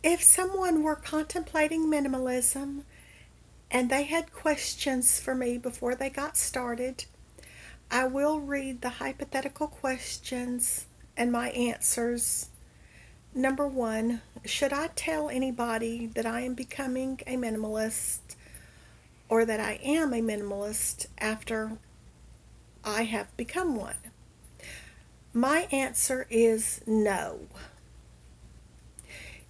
If someone were contemplating minimalism and they had questions for me before they got started, I will read the hypothetical questions and my answers. Number one, should I tell anybody that I am becoming a minimalist or that I am a minimalist after I have become one? My answer is no.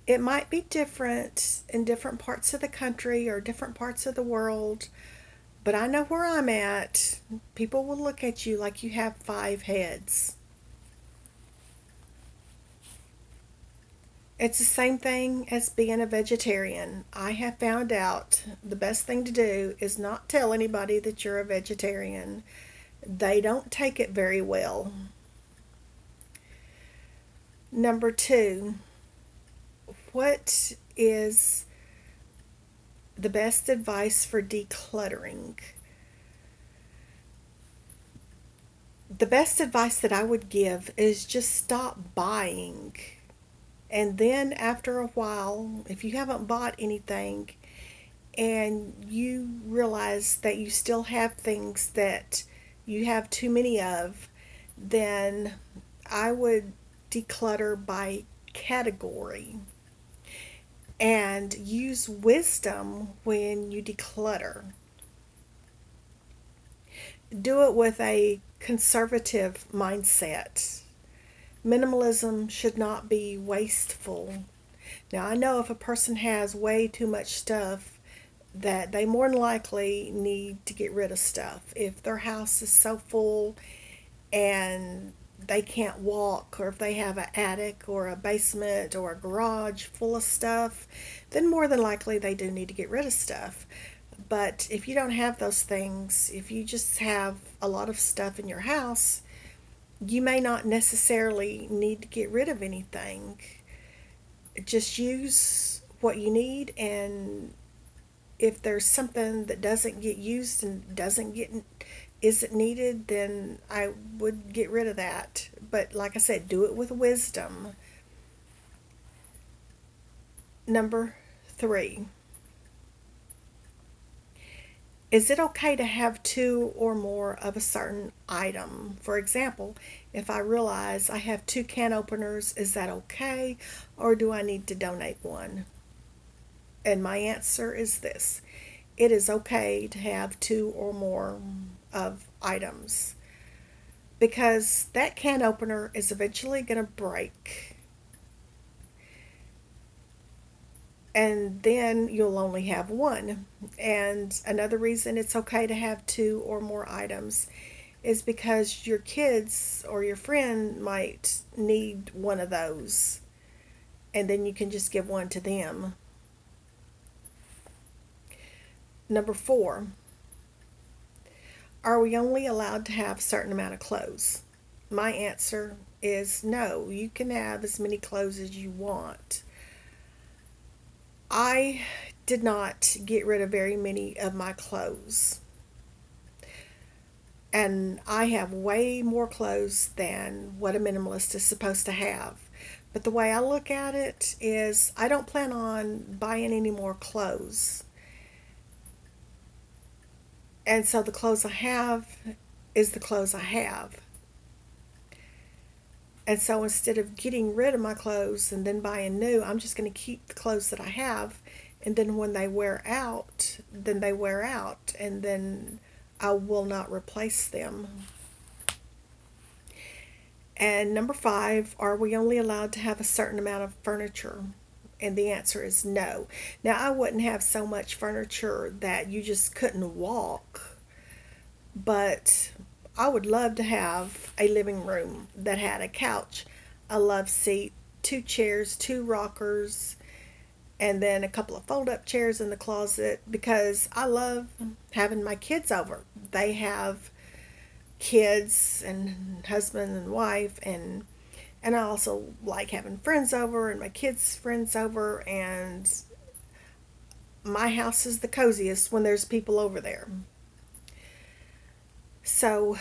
It might be different in different parts of the country or different parts of the world, but I know where I'm at. People will look at you like you have five heads. It's the same thing as being a vegetarian. I have found out the best thing to do is not tell anybody that you're a vegetarian. They don't take it very well. Number two, what is the best advice for decluttering? The best advice that I would give is just stop buying. And then after a while, if you haven't bought anything and you realize that you still have things that you have too many of, then I would declutter by category and use wisdom when you declutter. Do it with a conservative mindset. Minimalism should not be wasteful. Now, I know if a person has way too much stuff, that they more than likely need to get rid of stuff. If their house is so full and they can't walk, or if they have an attic or a basement or a garage full of stuff, then more than likely they do need to get rid of stuff. But if you don't have those things, if you just have a lot of stuff in your house, you may not necessarily need to get rid of anything. Just use what you need, and if there's something that doesn't get used and doesn't get isn't needed, then I would get rid of that. But like I said, do it with wisdom. Number three, is it okay to have two or more of a certain item? For example, if I realize I have two can openers, is that okay? Or do I need to donate one? And my answer is this: it is okay to have two or more of items because that can opener is eventually going to break. And then you'll only have one. And another reason it's okay to have two or more items is because your kids or your friend might need one of those, and then you can just give one to them. Number four, are we only allowed to have a certain amount of clothes? My answer is no. You can have as many clothes as you want. I did not get rid of very many of my clothes. And I have way more clothes than what a minimalist is supposed to have. But the way I look at it is I don't plan on buying any more clothes. And so the clothes I have is the clothes I have. And so instead of getting rid of my clothes and then buying new, I'm just going to keep the clothes that I have. And then when they wear out, then they wear out. And then I will not replace them. And number five, are we only allowed to have a certain amount of furniture? And the answer is no. Now, I wouldn't have so much furniture that you just couldn't walk, but I would love to have a living room that had a couch, a love seat, two chairs, two rockers, and then a couple of fold up chairs in the closet because I love having my kids over. They have kids and husband and wife, and I also like having friends over and my kids friends over, and my house is the coziest when there's people over there. So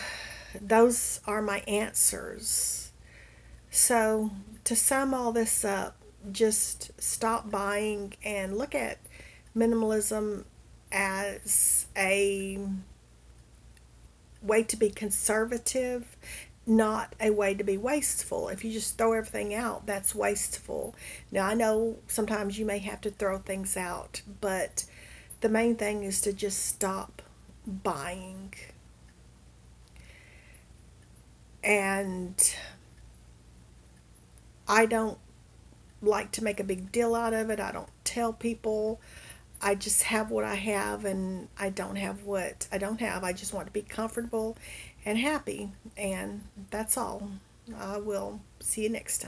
those are my answers. So to sum all this up, just stop buying and look at minimalism as a way to be conservative, not a way to be wasteful. If you just throw everything out, that's wasteful. Now, I know sometimes you may have to throw things out, but the main thing is to just stop buying. And I don't like to make a big deal out of it. I don't tell people. I just have what I have, and I don't have what I don't have. I just want to be comfortable and happy, and that's all. I will see you next time.